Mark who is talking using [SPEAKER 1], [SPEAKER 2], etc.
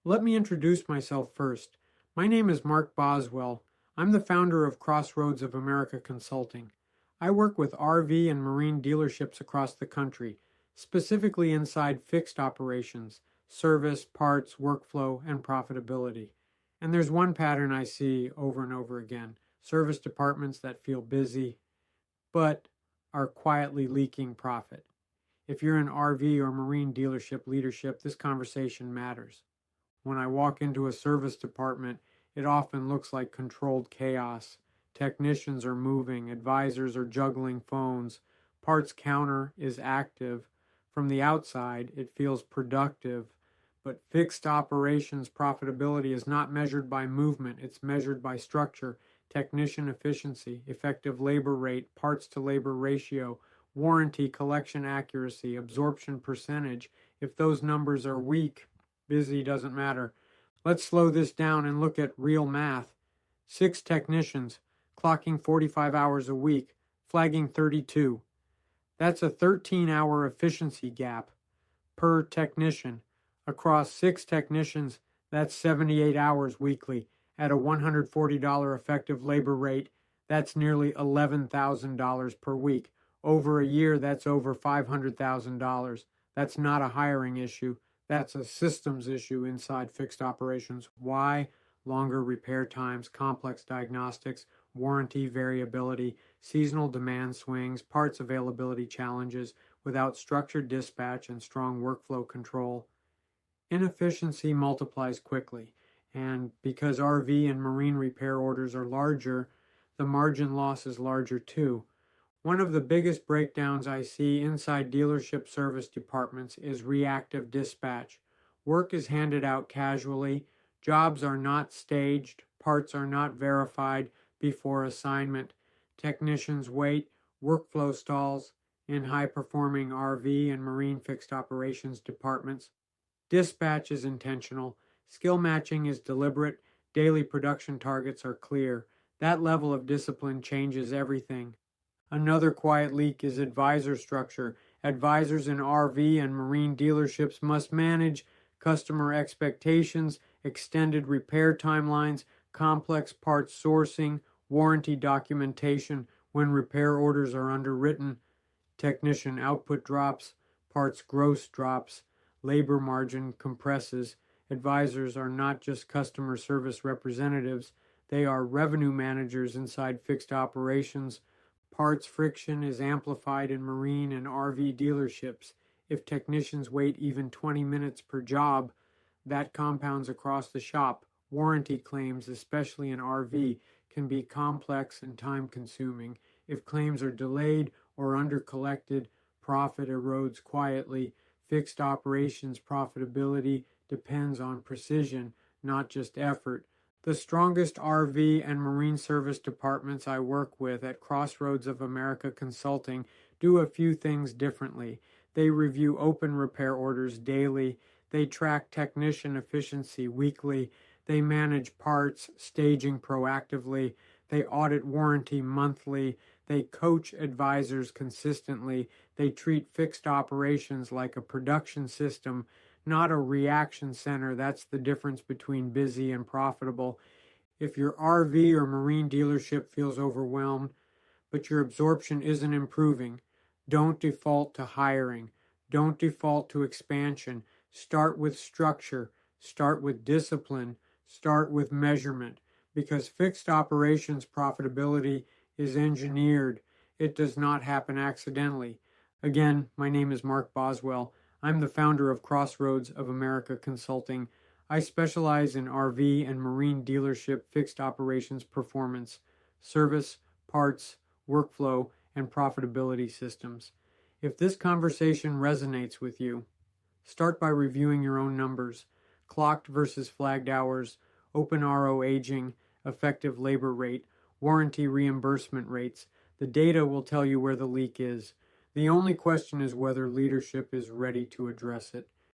[SPEAKER 1] Let me introduce myself first. My name is Mark Boswell. I'm the founder of Crossroads of America Consulting. I work with RV and marine dealerships across the country, specifically inside fixed operations, service, parts, workflow, and profitability. And there's one pattern I see over and over again: service departments that feel busy, but are quietly leaking profit. If you're in RV or marine dealership leadership, this conversation matters. When I walk into a service department, it often looks like controlled chaos. Technicians are moving, advisors are juggling phones, parts counter is active. From the outside, it feels productive, but fixed operations profitability is not measured by movement, it's measured by structure, technician efficiency, effective labor rate, parts to labor ratio, warranty collection accuracy, absorption percentage. If those numbers are weak, busy doesn't matter. Let's slow this down and look at real math. 6 technicians, clocking 45 hours a week, flagging 32. That's a 13-hour efficiency gap per technician. Across 6 technicians, that's 78 hours weekly. At a $140 effective labor rate, that's nearly $11,000 per week. Over a year, that's over $500,000. That's not a hiring issue. That's a systems issue inside fixed operations. Why? Longer repair times, complex diagnostics, warranty variability, seasonal demand swings, parts availability challenges without structured dispatch and strong workflow control. Inefficiency multiplies quickly, and because RV and marine repair orders are larger, the margin loss is larger too. One of the biggest breakdowns I see inside dealership service departments is reactive dispatch. Work is handed out casually, jobs are not staged, parts are not verified before assignment, technicians wait, workflow stalls in high-performing RV and marine fixed operations departments. Dispatch is intentional, skill matching is deliberate, daily production targets are clear. That level of discipline changes everything. Another quiet leak is advisor structure. Advisors in RV and marine dealerships must manage customer expectations, extended repair timelines, complex parts sourcing, warranty documentation when repair orders are underwritten, technician output drops, parts gross drops, labor margin compresses. Advisors are not just customer service representatives, they are revenue managers inside fixed operations. Parts friction is amplified in marine and RV dealerships. If technicians wait even 20 minutes per job, that compounds across the shop. Warranty claims, especially in RV, can be complex and time-consuming. If claims are delayed or undercollected, profit erodes quietly. Fixed operations profitability depends on precision, not just effort. The strongest RV and marine service departments I work with at Crossroads of America Consulting do a few things differently. They review open repair orders daily. They track technician efficiency weekly. They manage parts staging proactively. They audit warranty monthly. They coach advisors consistently. They treat fixed operations like a production system, not a reaction center. That's the difference between busy and profitable. If your RV or marine dealership feels overwhelmed, but your absorption isn't improving, don't default to hiring. Don't default to expansion. Start with structure. Start with discipline. Start with measurement. Because fixed operations profitability is engineered. It does not happen accidentally. Again, my name is Mark Boswell. I'm the founder of Crossroads of America Consulting. I specialize in RV and marine dealership fixed operations performance, service, parts, workflow, and profitability systems. If this conversation resonates with you, start by reviewing your own numbers: clocked versus flagged hours, open RO aging, effective labor rate, warranty reimbursement rates. The data will tell you where the leak is. The only question is whether leadership is ready to address it.